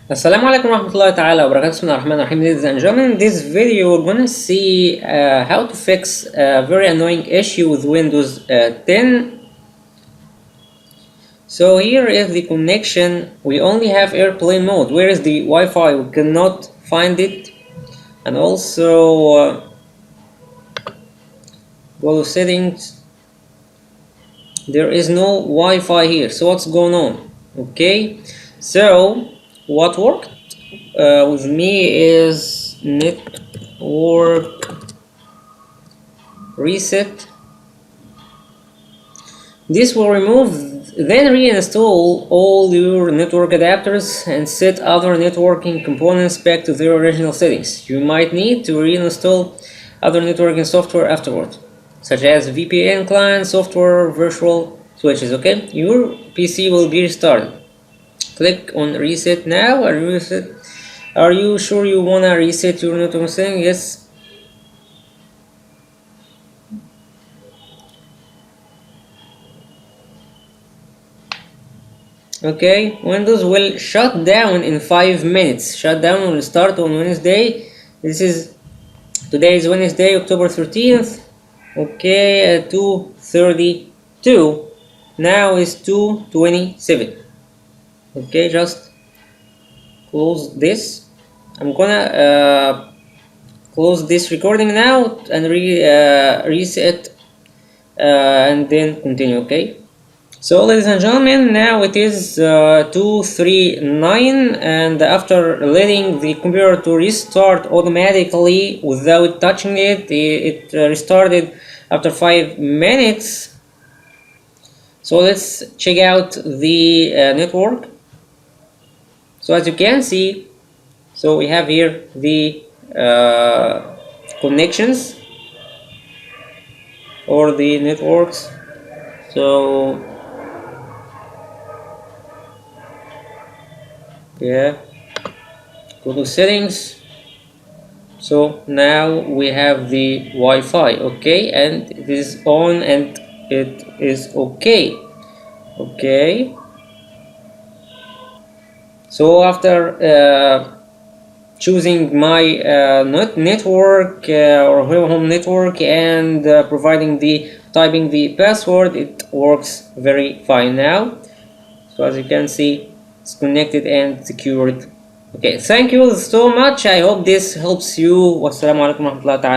Assalamu alaikum warahmatullahi ta'ala wa barakatuh. Bismillahirrahmanirrahim. Ladies and gentlemen, in this video we're gonna see how to fix a very annoying issue with Windows 10. So here is the connection. We only have airplane mode. Where is the Wi-Fi? We cannot find it. And also go to settings. There is no Wi-Fi here. So what's going on? Okay, so what worked with me is network reset. This will remove, then reinstall all your network adapters and set other networking components back to their original settings. You might need to reinstall other networking software afterward, such as VPN client software, virtual switches. Okay, your PC will be restarted. Click on reset now. Are you sure you wanna reset your network setting? Yes. Okay, Windows will shut down in 5 minutes. Shutdown will start on Wednesday. Today is Wednesday, October 13th. Okay, at 2:32. Now is 2:27. Okay, just close this. I'm gonna close this recording now and reset and then continue. Okay, so ladies and gentlemen, now it is 2:39, and after letting the computer to restart automatically without touching it, it restarted after 5 minutes. So let's check out the network. So as you can see, so we have here the connections or the networks. So yeah, go to settings. So now we have the Wi-Fi, okay, and it is on and it is okay. So after choosing my network or home network and typing the password, it works very fine now. So as you can see, it's connected and secured. Okay, thank you so much. I hope this helps you. Wassalamu alaikum warahmatullahi ta'ala.